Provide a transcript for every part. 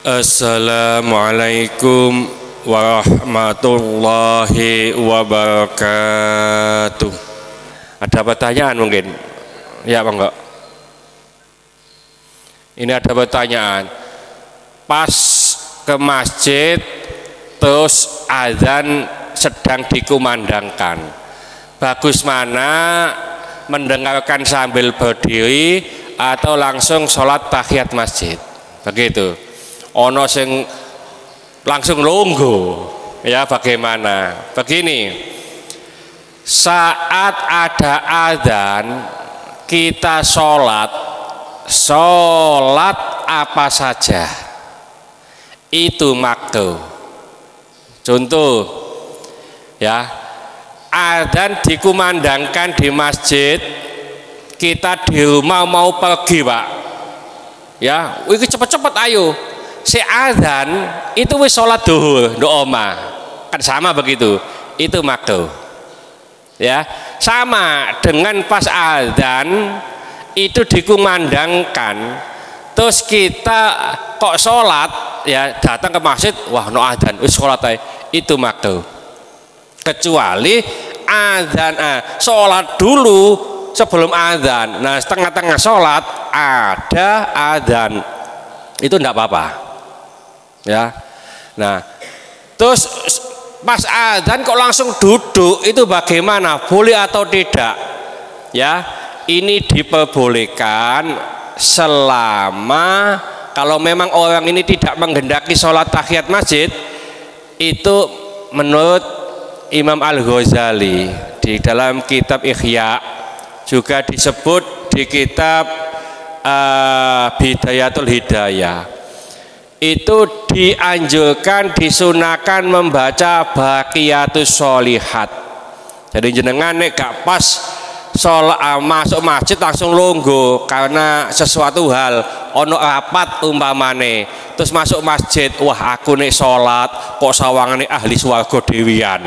Assalamualaikum warahmatullahi wabarakatuh. Ada pertanyaan mungkin? Ya, Bang, enggak? Ini ada pertanyaan. Pas ke masjid terus azan sedang dikumandangkan. Bagus mana mendengarkan sambil berdiri atau langsung sholat tahiyat masjid? Begitu. Ono sing langsung lungguh, ya bagaimana? Begini, saat ada azan kita sholat apa saja itu makruh. Contoh, ya, azan dikumandangkan di masjid, kita di rumah mau pergi, Pak, ya, wih cepet-cepet ayo. Si azan itu wis sholat duhur di omah, kan sama begitu, itu makruh. Ya, sama dengan pas azan itu dikumandangkan, terus kita kok sholat, ya datang ke masjid, wah no azan, wis sholat aja, itu makruh. Kecuali azan, sholat dulu sebelum azan, nah setengah-tengah sholat ada azan, itu enggak apa-apa. Ya, nah terus pas azan kok langsung duduk, itu bagaimana, boleh atau tidak? Ya, ini diperbolehkan selama kalau memang orang ini tidak menghendaki sholat tahiyat masjid. Itu menurut Imam Al-Ghazali di dalam kitab Ihya, juga disebut di kitab Bidayatul Hidayah, itu dianjurkan, disunahkan membaca Baqiyatus Sholihat. Jadi jenengan nek gak pas sholat masuk masjid langsung lungguh karena sesuatu hal, ono rapat umpamane, terus masuk masjid, wah aku nek sholat kok sawangane ahli swarga dewian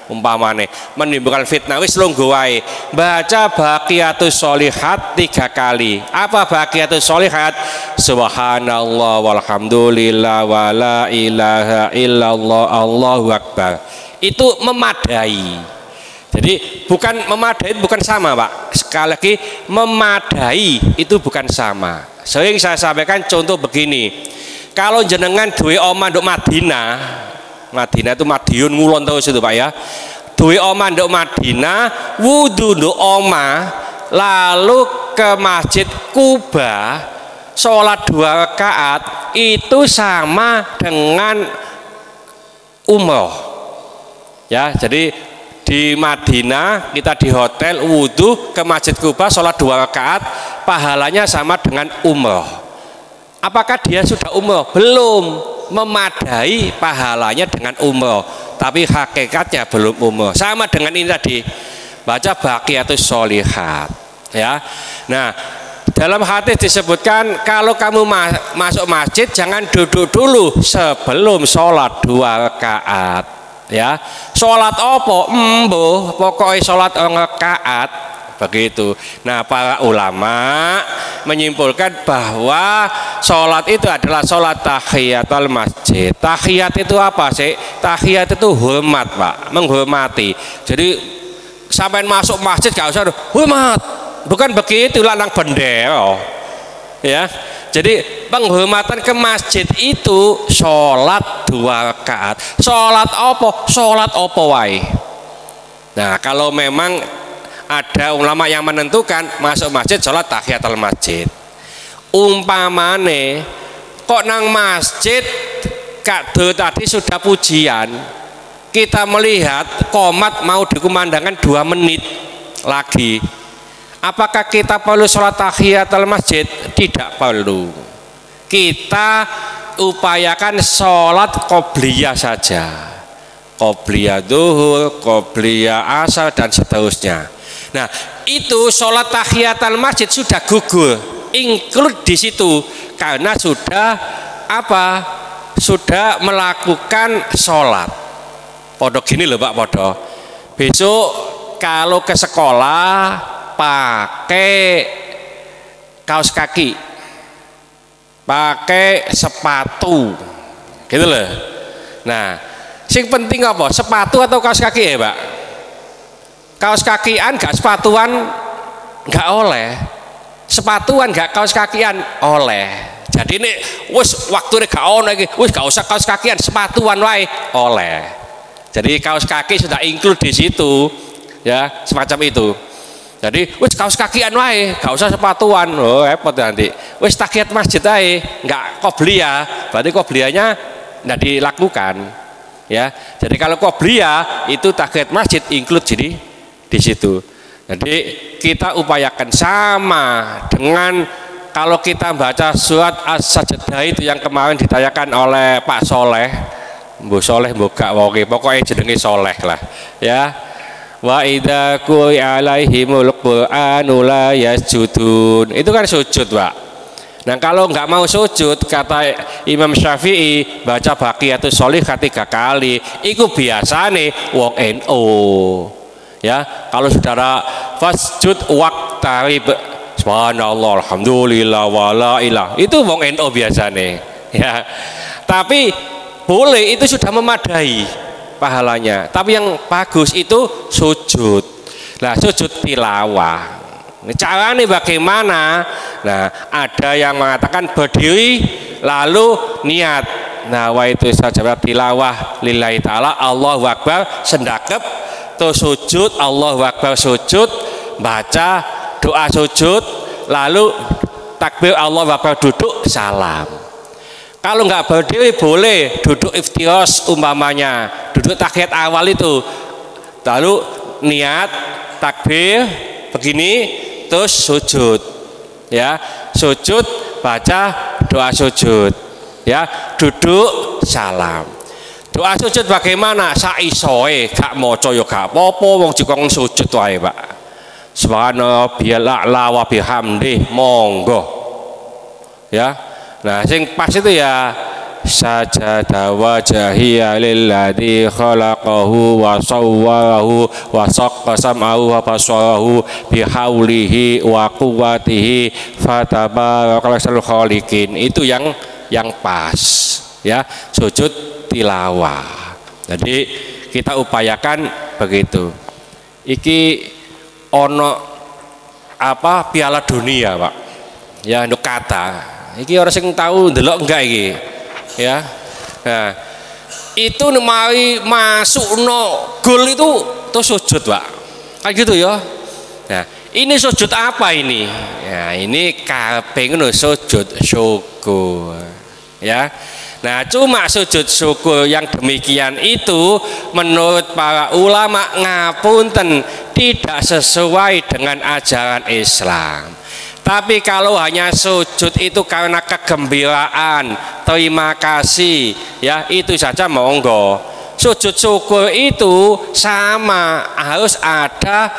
umpamane, menimbulkan fitnah, wis lungguh wae. Baca Baqiyatus Sholihat 3 kali. Apa Baqiyatus Sholihat? Subhanallah walhamdulillah wala ilaha illallah Allahu akbar. Itu memadai. Jadi bukan memadai, bukan sama, Pak. Sekali lagi, memadai itu bukan sama. Sering saya sampaikan contoh begini. Kalau jenengan duwe omah nduk Madinah, Madinah itu Madiun ngulon terus itu, Pak, ya. Duwe omah nduk Madinah, wudu nduk omah, lalu ke Masjid Kuba sholat 2 rakaat, itu sama dengan umroh. Ya, jadi di Madinah kita di hotel, wudu ke Masjid Kuba sholat 2 rakaat, pahalanya sama dengan umroh. Apakah dia sudah umroh? Belum. Memadai pahalanya dengan umroh, tapi hakikatnya belum umroh. Sama dengan ini tadi, baca Baqiyatus Sholihat, ya. Nah, dalam hadis disebutkan kalau kamu masuk masjid jangan duduk dulu sebelum sholat 2 rakaat, ya. Sholat opo? Mbuh, pokoknya sholat 2 rakaat, begitu. Nah, para ulama menyimpulkan bahwa sholat itu adalah sholat tahiyatul masjid. Tahiyat itu apa sih? Tahiyat itu hormat, Pak, menghormati. Jadi sampai masuk masjid gak usah hormat, bukan begitu, lanang bendera, ya. Jadi penghormatan ke masjid itu sholat 2 rakaat. Sholat apa? Sholat apa wae. Nah, kalau memang ada ulama yang menentukan masuk masjid sholat tahiyatul masjid. Umpamane kok nang masjid kado tadi sudah pujian, kita melihat qomat mau dikumandangkan 2 menit lagi, apakah kita perlu sholat tahiyatul masjid? Tidak perlu. Kita upayakan sholat qobliyah saja, qobliyah zuhur, qobliyah asar dan seterusnya. Nah, itu sholat tahiyatul masjid sudah gugur, include di situ, karena sudah apa? Sudah melakukan sholat. Podo gini loh, Pak, podo. Besok kalau ke sekolah pakai kaos kaki, pakai sepatu gitu loh. Nah sing penting apa, sepatu atau kaos kaki ya Pak? Kaos kakian gak sepatuan gak oleh, sepatuan gak kaos kakian oleh. Jadi ini wis waktu ini gak ono iki, wis gak usah kaos kakian, sepatuan wae oleh. Jadi kaos kaki sudah include di situ ya, semacam itu. Jadi wis kaos kakian wae, gak usah sepatuan. Oh repot nanti. Wis tahiyat masjid ae, enggak qobliyah. Berarti qobliyahnya enggak dilakukan. Ya. Jadi kalau qobliyah itu tahiyat masjid include jadi di situ. Jadi kita upayakan sama dengan kalau kita baca surat As-Sajdah itu yang kemarin ditanyakan oleh Pak Soleh, Mbok Soleh mbok gak wae, pokoknya jenenge Soleh lah, ya. Wa idza quri'a alaihimul qur'anu la yasjudun. Itu kan sujud, Pak. Nah, kalau nggak mau sujud, kata Imam Syafi'i, baca Baqiyatus Sholihah 3 kali. Iku biasane wong NU. Ya, kalau saudara fasjud waqtarib subhanallah alhamdulillah wala ilah, itu wong NU biasane. Ya. Tapi boleh, itu sudah memadai pahalanya. Tapi yang bagus itu sujud. Nah, sujud tilawah. Caranya bagaimana? Nah, ada yang mengatakan berdiri lalu niat. Nah, wa itu saja tilawah lillahi ta'ala, Allahu akbar, sendakep, terus sujud, Allahu akbar sujud, baca doa sujud, lalu takbir Allahu akbar, duduk salam. Kalau nggak berdiri boleh duduk iftiros umpamanya, duduk tahiyat awal itu, lalu niat takbir begini, terus sujud, ya, sujud baca doa sujud, ya, duduk salam. Doa sujud bagaimana? Saisoe, gak maca ya gak apa-apa, wong jikong sujud wae Pak. Subhanallah bi'ala wa bihamdih, monggo, ya. Nah, sing pas itu ya sajada wajhiya lilladzi khalaqahu wa sawwarahu wa saqqa sam'ahu wa basarahu bihaulihi wa quwwatihi fatabarakal khaliqin. Itu yang pas ya, sujud tilawah. Jadi kita upayakan begitu. Iki ono apa Piala Dunia Pak ya, untuk kata iki orang sing tahu ndelok enggak iki ya. Nah, itu mari masuk no gol itu terus sujud Pak, kayak gitu ya. Nah, ini sujud apa ini? Ya, ini kaping no sujud syukur ya. Nah, cuma sujud syukur yang demikian itu menurut para ulama ngapunten tidak sesuai dengan ajaran Islam. Tapi kalau hanya sujud itu karena kegembiraan, terima kasih, ya itu saja monggo. Sujud syukur itu sama, harus ada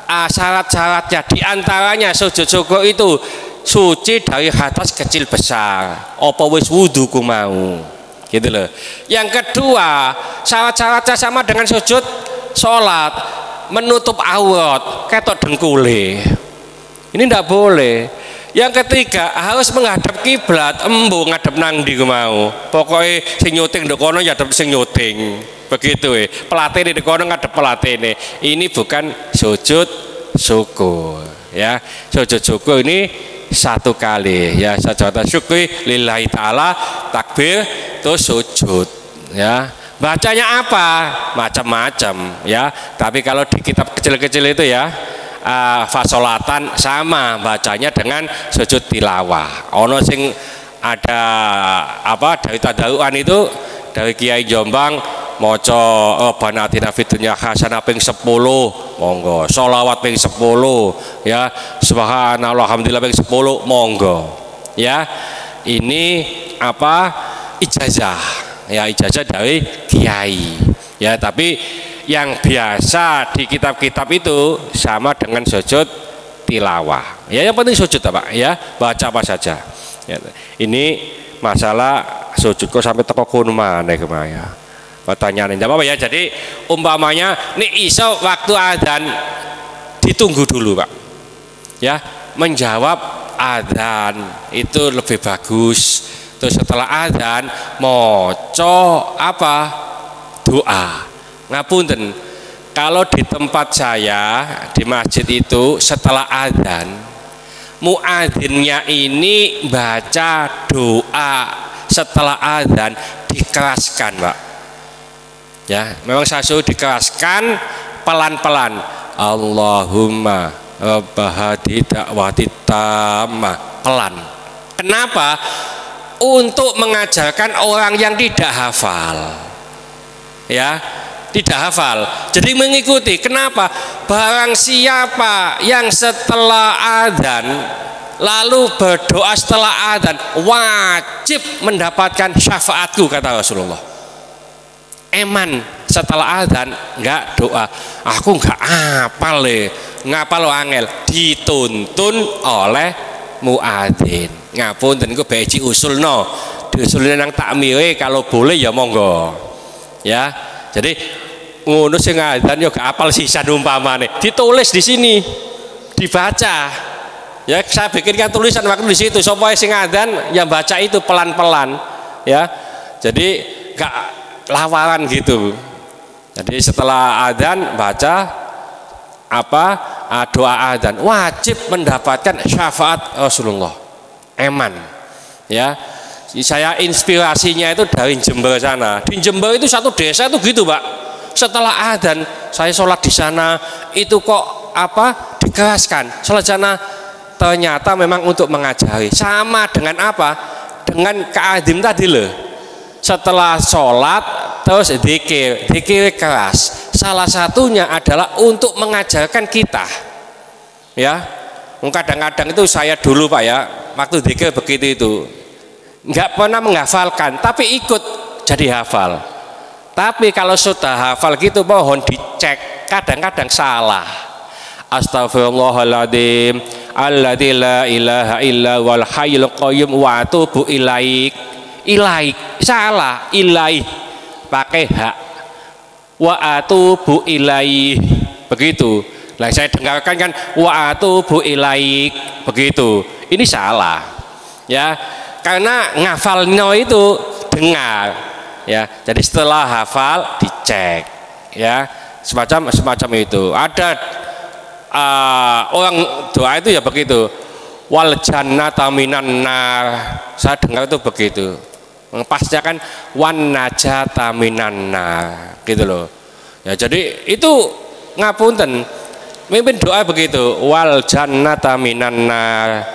syarat-syaratnya. Di antaranya sujud syukur itu suci dari hadas kecil besar. Apa wis wudu ku mau, gitu loh. Yang kedua, syarat-syaratnya sama dengan sujud sholat, menutup aurat, ketok dengkule. Ini tidak boleh. Yang ketiga harus menghadap kiblat, embu ngadep nang ndi mau. Pokoknya sing nyuting ndek kono ya sing nyuting. Begitu pelatih di kono ngadep pelatih. Ini bukan sujud syukur ya. Sujud syukur ini satu kali ya, sajada syukri lillahi ta'ala, takbir terus sujud ya. Bacanya apa? Macam-macam ya. Tapi kalau di kitab kecil-kecil itu ya, fasolatan sama bacanya dengan sujud tilawah. Ono sing ada apa dari tadaruan itu dari Kiai Jombang maca Rabbana atina fid dunya hasanah ping 10 monggo, sholawat ping 10 ya, subhanallah alhamdulillah ping 10 monggo ya. Ini apa ijazah ya, ijazah dari kiai ya. Tapi yang biasa di kitab-kitab itu sama dengan sujud tilawah ya. Yang penting sujud Pak ya, baca apa saja ya. Ini masalah sujud kok sampai teko kono maneh kemaya pertanyaan jawab apa ya. Jadi umpamanya nih iso waktu adzan ditunggu dulu Pak ya, menjawab adzan itu lebih bagus. Terus setelah adzan maca apa? Doa. Ngapunten, kalau di tempat saya di masjid itu setelah adzan muadzinnya ini baca doa setelah adzan dikeraskan, Pak. Ya, memang saya suruh dikeraskan pelan-pelan. Allahumma rabbahadi da'wati tammah, pelan. Kenapa? Untuk mengajarkan orang yang tidak hafal. Ya, tidak hafal. Jadi mengikuti. Kenapa? Barang siapa yang setelah adzan lalu berdoa setelah adzan wajib mendapatkan syafaatku, kata Rasulullah. Eman setelah adzan enggak doa, aku enggak apal ngapal angel, dituntun oleh muadzin. Ngapunten niku bae usulno, diusulne nang takmire kalau boleh ya monggo. Ya. Jadi ngono sing adzan yo gak apal sisan umpamane, ditulis di sini, dibaca. Ya, saya bikinkan tulisan waktu di situ, supaya sing adzan yang baca itu pelan-pelan. Ya. Jadi gak lawaran gitu. Jadi setelah adzan baca apa? Doa adzan, wajib mendapatkan syafaat Rasulullah. Eman. Ya. Saya inspirasinya itu dari Jember sana. Di Jember itu satu desa itu gitu, Pak. Setelah adzan saya sholat di sana itu kok apa? Dikeraskan. Sholat sana ternyata memang untuk mengajari. Sama dengan apa? Dengan ka'adim tadi loh. Setelah sholat terus zikir keras. Salah satunya adalah untuk mengajarkan kita. Ya. Kadang-kadang itu saya dulu, Pak, ya, waktu zikir begitu itu. Enggak pernah menghafalkan, tapi ikut jadi hafal. Tapi kalau sudah hafal gitu mohon dicek, kadang-kadang salah. Astagfirullahaladzim alladzi la ilaha illa wal hayyul qayyum wa atubu ilaik. Ilaik salah, ilaih pakai hak. Wa atubu ilaih, begitu. Lah saya dengarkan kan wa atubu ilaik, begitu. Ini salah. Ya. Karena ngafalnya itu dengar, ya. Jadi setelah hafal dicek, ya, semacam itu. Ada orang doa itu ya begitu, wal jannata minan nar. Saya dengar itu begitu. Pasnya kan wan najata minan nar, gitu loh. Ya, jadi itu ngapunten, mimpin doa begitu, wal jannata minan nar.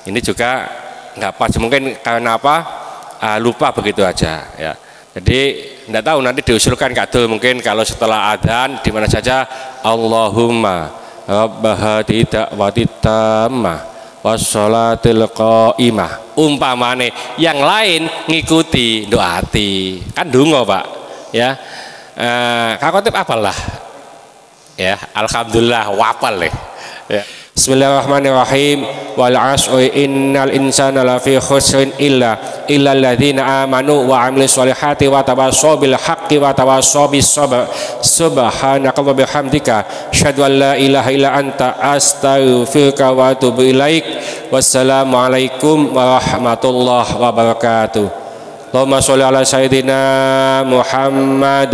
Ini juga nggak pas, mungkin karena apa, lupa begitu aja, ya. Jadi nggak tahu, nanti diusulkan kadul mungkin kalau setelah adzan di mana saja Allahumma rabbahadi da'wati tammah wassalatil qaimah umpamane, yang lain ngikuti doati kan dungo, Pak, ya. Kak Khotib apalah, ya, alhamdulillah wapal ya. Bismillahirrahmanirrahim. Wal 'asri innal insana lafi khusrin illa alladzina amanu wa 'amilus solihati wa tawassaw bil haqqi wa tawassaw bis sabr. Subhanaka wa bihamdika asyhadu an la ilaha illa anta astaghfiruka wa atubu ilaik. Wassalamu alaikum warahmatullahi wabarakatuh. Allahumma sholli ala sayyidina Muhammad